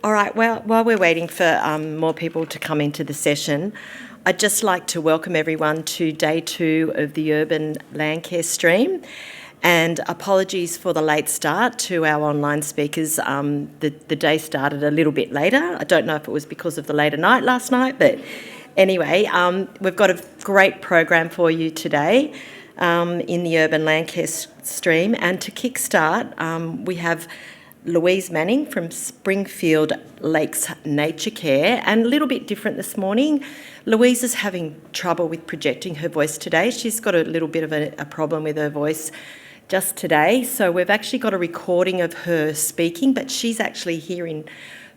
All right, well, while we're waiting for more people to come into the session, I'd just like to welcome everyone to day 2 of the Urban Landcare stream. And apologies for the late start to our online speakers. The day started a little bit later. I don't know if it was because of the later night last night, but anyway, we've got a great program for you today in the Urban Landcare stream. And to kickstart, we have Louise Manning from Springfield Lakes Nature Care, and a little bit different this morning. Louise is having trouble with projecting her voice today. She's got a little bit of a problem with her voice just today, so we've actually got a recording of her speaking, but she's actually here in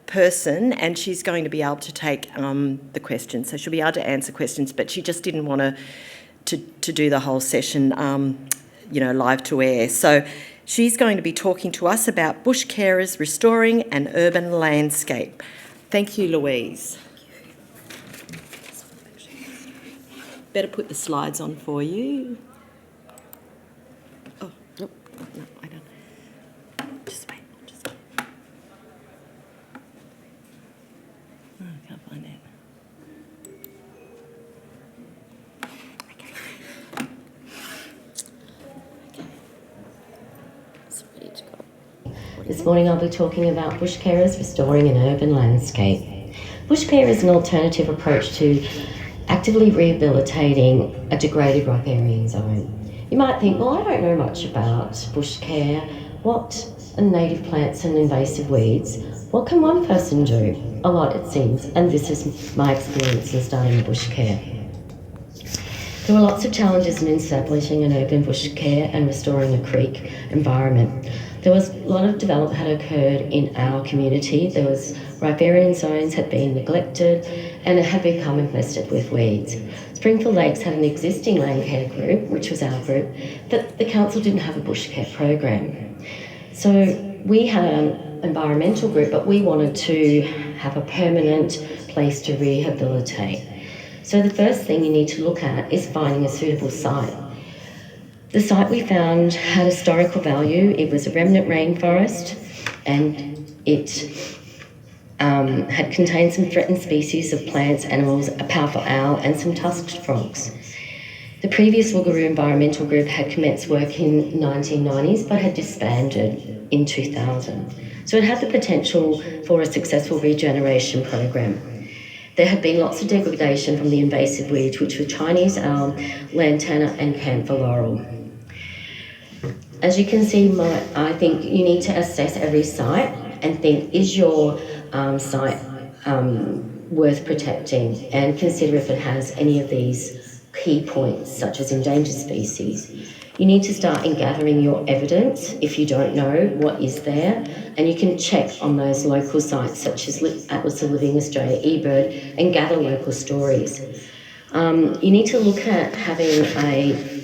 person and she's going to be able to take the questions. So she'll be able to answer questions, but she just didn't want to do the whole session live to air. So she's going to be talking to us about bush carers restoring an urban landscape. Thank you, Louise. Better put the slides on for you. Oh, no, I don't. Just wait. Oh, I can't find it. This morning I'll be talking about bush carers restoring an urban landscape. Bush care is an alternative approach to actively rehabilitating a degraded riparian zone. You might think, well, I don't know much about bush care. What are native plants and invasive weeds? What can one person do? A lot, it seems, and this is my experience in starting bush care. There were lots of challenges in establishing an urban bush care and restoring a creek environment. There was a lot of development had occurred in our community. There was riparian zones had been neglected and it had become infested with weeds. Springfield Lakes had an existing Landcare group, which was our group, but the council didn't have a bush care program. So we had an environmental group, but we wanted to have a permanent place to rehabilitate. So the first thing you need to look at is finding a suitable site. The site we found had historical value. It was a remnant rainforest and it had contained some threatened species of plants, animals, a powerful owl and some tusked frogs. The previous Woogaroo Environmental Group had commenced work in the 1990s but had disbanded in 2000. So it had the potential for a successful regeneration program. There had been lots of degradation from the invasive weeds, which were Chinese elm, lantana and camphor laurel. As you can see, I think you need to assess every site and think, is your site worth protecting, and consider if it has any of these key points, such as endangered species. You need to start in gathering your evidence if you don't know what is there, and you can check on those local sites such as Atlas of Living Australia, eBird, and gather local stories. You need to look at having a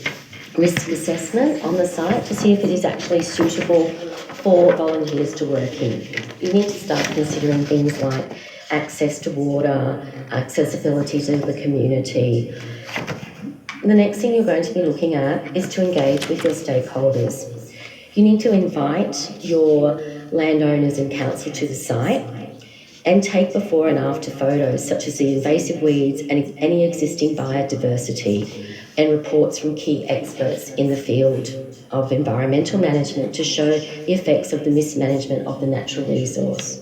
risk assessment on the site to see if it is actually suitable for volunteers to work in. You need to start considering things like access to water, accessibility to the community. The next thing you're going to be looking at is to engage with your stakeholders. You need to invite your landowners and council to the site and take before and after photos such as the invasive weeds and any existing biodiversity, and reports from key experts in the field of environmental management to show the effects of the mismanagement of the natural resource.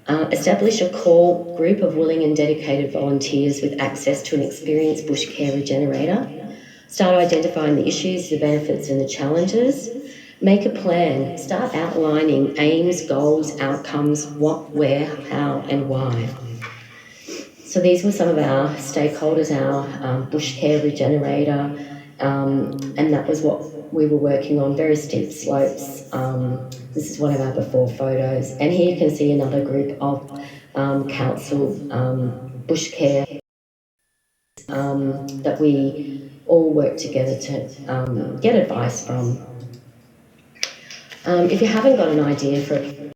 Establish a core group of willing and dedicated volunteers with access to an experienced bush care regenerator. Start identifying the issues, the benefits and the challenges. Make a plan. Start outlining aims, goals, outcomes, what, where, how and why. So these were some of our stakeholders, our bush care regenerator, and that was what we were working on, very steep slopes. This is one of our before photos. And here you can see another group of council bush care that we all work together to get advice from. If you haven't got an idea for it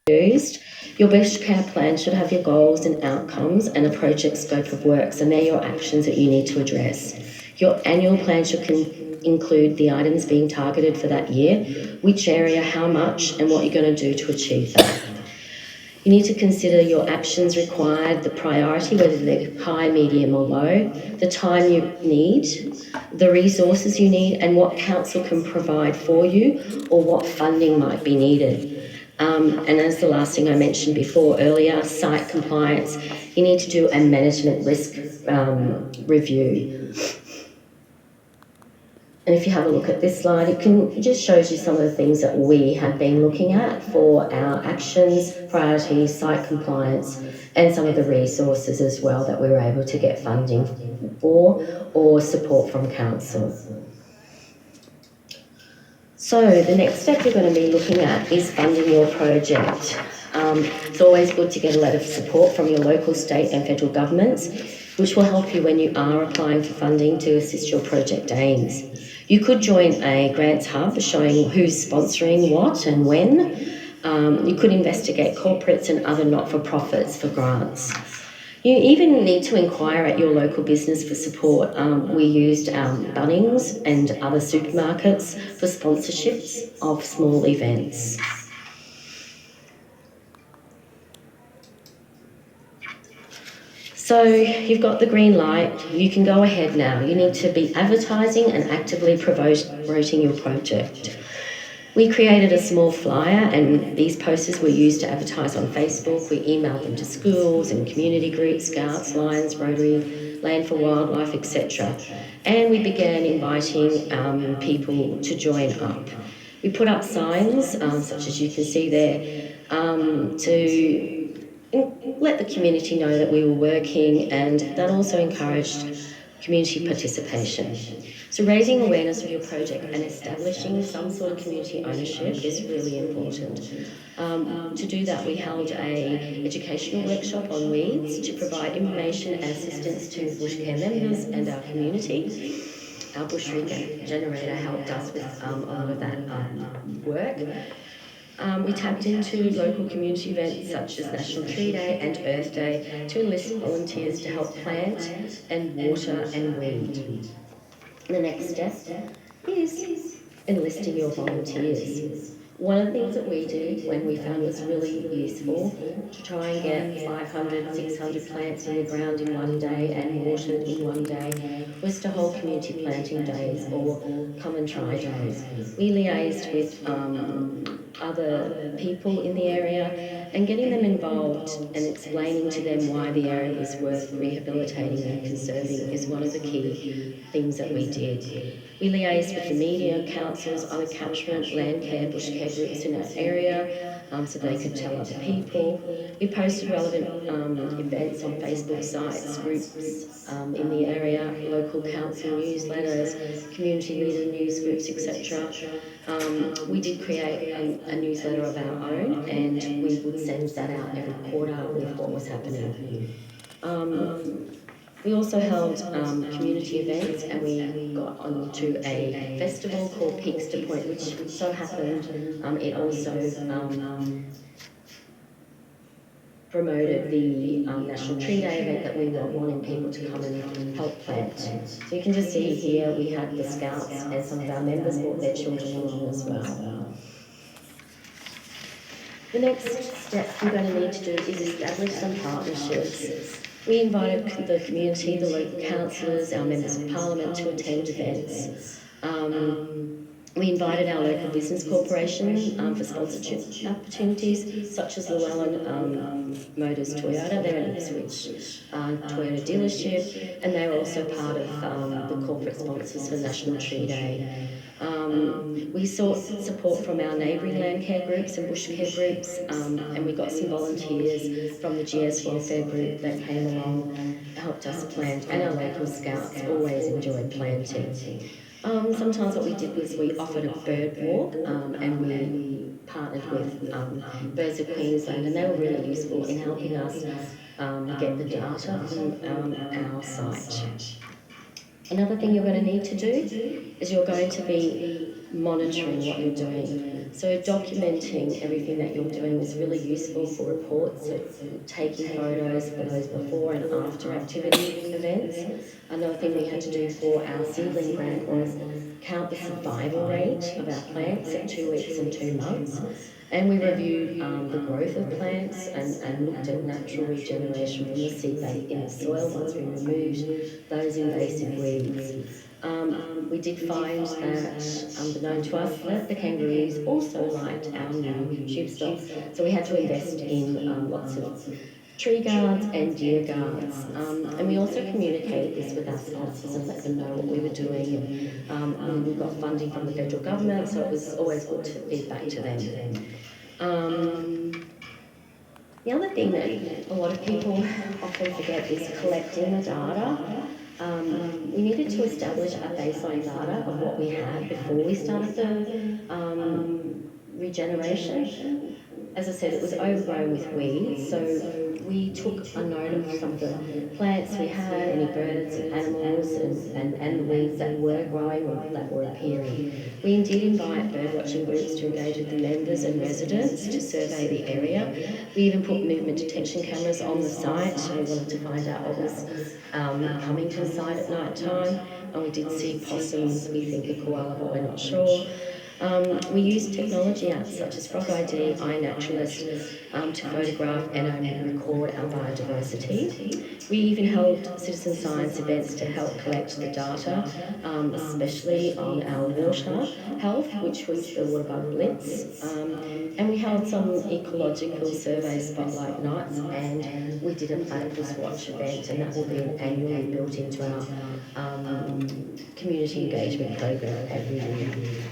used, your bush care plan should have your goals and outcomes and a project scope of works, and they're your actions that you need to address. Your annual plan should include the items being targeted for that year, which area, how much, and what you're going to do to achieve that. You need to consider your actions required, the priority, whether they're high, medium or low, the time you need, the resources you need, and what council can provide for you or what funding might be needed. And as the last thing I mentioned before earlier, site compliance, you need to do a management risk review. And if you have a look at this slide, it just shows you some of the things that we have been looking at for our actions, priorities, site compliance, and some of the resources as well that we were able to get funding for or support from council. So the next step you're going to be looking at is funding your project. It's always good to get a letter of support from your local, state and federal governments, which will help you when you are applying for funding to assist your project aims. You could join a grants hub showing who's sponsoring what and when. You could investigate corporates and other not-for-profits for grants. You even need to inquire at your local business for support. We used Bunnings and other supermarkets for sponsorships of small events. So you've got the green light, you can go ahead now. You need to be advertising and actively promoting your project. We created a small flyer and these posters were used to advertise on Facebook. We emailed them to schools and community groups, Scouts, Lions, Rotary, Land for Wildlife, etc. And we began inviting people to join up. We put up signs, such as you can see there, to let the community know that we were working, and that also encouraged community participation. So raising awareness of your project and establishing some sort of community ownership is really important. To do that, we held an educational workshop on weeds to provide information and assistance to bushcare members and our community. Our bush regenerator helped us with a lot of that work. We tapped into local community events such as National Tree Day and Earth Day to enlist volunteers to help plant and water and weed. The next step is enlisting your volunteers. One of the things that we did when we found was really useful to try and get 500, 600 plants in the ground in one day and watered in one day was to hold community planting days or come and try days. We liaised with other people in the area and getting them involved and explaining to them why the area was worth rehabilitating and conserving is one of the key things that we did. We liaised with the media, councils, other catchment, Landcare, bushcare groups in our area so they could tell other people. We posted relevant events on Facebook sites, groups in the area, local council newsletters, community leader news groups, etc. We did create a newsletter of our own and we would send that out every quarter with what was happening. We also held community events and we got onto a festival called Peaks to Point, which so happened it also promoted the National Tree Day event that we were wanting people to come and help plant. So you can just see here we had the Scouts and some of our members brought their children along as well. The next step you're going to need to do is establish some partnerships. We invited the community, the local councillors, our members of parliament to attend events. We invited our local business corporation for sponsorship opportunities, such as Llewellyn Motors Toyota. They're an Ipswich Toyota dealership, and they were also part of the corporate sponsors for National Tree Day. We sought support from our neighbouring Landcare groups and bushcare groups, and we got some volunteers from the GS Welfare Group that came along, helped us plant, and our local scouts always enjoyed planting. Sometimes what we did was we offered a bird walk and we partnered with Birds of Queensland, and they were really useful in helping us get the data from our site. Another thing you're going to need to do is you're going to be monitoring what you're doing. So documenting everything that you're doing is really useful for reports, so taking photos for those before and after activity events. Another thing we had to do for our seedling grant was count the survival rate of our plants at 2 weeks and 2 months. And we reviewed the growth of plants and looked at natural regeneration from the seed bank in the soil once we removed those invasive weeds. We did find that, unbeknown to us, that the kangaroos also liked our new tube stocks. So we had to invest in lots of tree guards and deer guards. And we also communicated this with our sponsors and let them know what we were doing. And we got funding from the federal government, so it was always good to feed back to them. The other thing that a lot of people often forget is collecting the data. We needed to establish a baseline data of what we had before we started the regeneration. As I said, it was overgrown with weeds, so we took a note of some of the plants we had, any birds and animals and the weeds that were growing or that were appearing. We indeed invite birdwatching groups to engage with the members and residents to survey the area. We even put movement detection cameras on the site, so we wanted to find out what was coming to the site at night time. And we did see possums, we think a koala, but we're not sure. We use technology apps such as Frog ID, iNaturalist to photograph and record our biodiversity. We even held citizen science events to help collect the data, especially on our water health, which was the water bug blitz. And we held some ecological survey spotlight nights, and we did a platypus watch event, and that will be annually built into our community engagement program every year.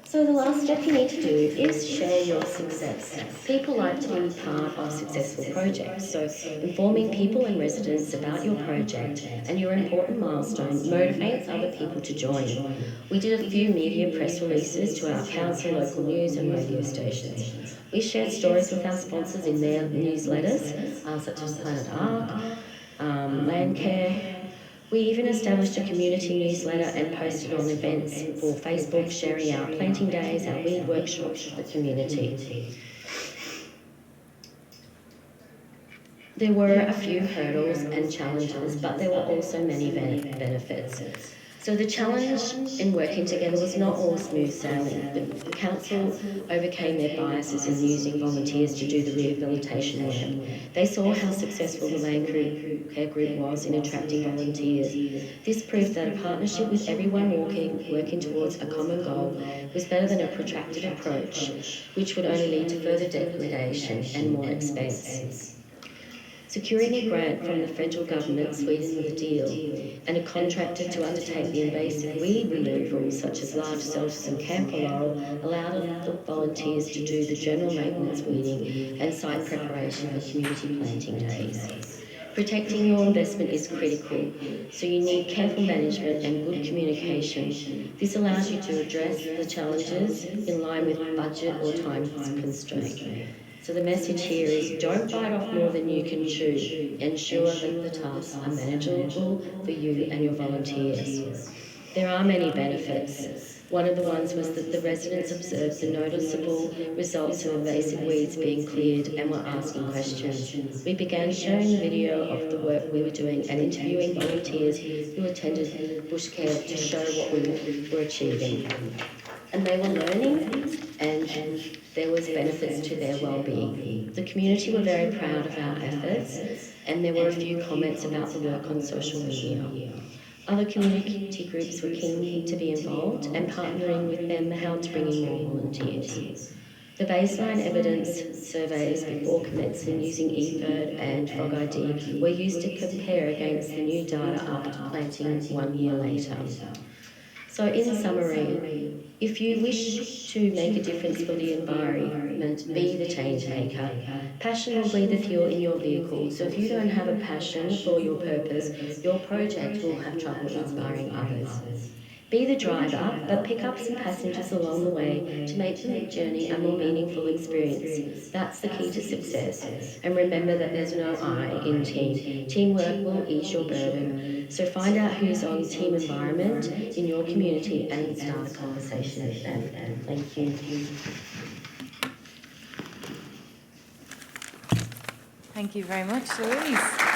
So the last step you need to do is share your success. People like to be part of successful projects, so informing people and residents about your project and your important milestone motivates other people to join. We did a few media press releases to our council, local news and radio stations. We shared stories with our sponsors in their newsletters, such as Planet Ark, Landcare. We even established a community newsletter and posted on events for Facebook, sharing our planting days, our weed workshops with the community. There were a few hurdles and challenges, but there were also many benefits. So the challenge in working together was not all smooth sailing. The council overcame their biases in using volunteers to do the rehabilitation work. They saw how successful the Landcare group was in attracting volunteers. This proved that a partnership with everyone working towards a common goal was better than a protracted approach, which would only lead to further degradation and more expense. Securing a grant from the federal government sweetened the deal, and a contractor to undertake the invasive weed removal, such as large selfs and camphor laurel, allowed the volunteers to do the general maintenance weeding and site preparation for community planting days. Protecting your investment is critical, so you need careful management and good communication. This allows you to address the challenges in line with budget or time constraint. So the message here is don't bite off more than you can chew. Ensure that the tasks are manageable for you and your volunteers. There are many benefits. One of the ones was that the residents observed the noticeable results of invasive weeds being cleared and were asking questions. We began sharing video of the work we were doing and interviewing volunteers who attended bush care to show what we were achieving. And they were learning, and there was benefits to their well-being. The community were very proud of our efforts, and there were a few comments about the work on social media. Other community groups were keen to be involved, and partnering with them helped bring in more volunteers. The baseline evidence surveys before commencing using eBird and Frog ID were used to compare against the new data after planting 1 year later. So in summary, if you wish to make a difference for the environment, be the change maker. Passion will be the fuel in your vehicle. So if you don't have a passion for your purpose, your project will have trouble inspiring others. Be the driver, but pick up some passengers along the way to make the journey a more meaningful experience. That's the key to success. And remember that there's no I in team. Teamwork will ease your burden. So find out who's on team environment in your community and start a conversation with them. Thank you. Thank you very much, Louise.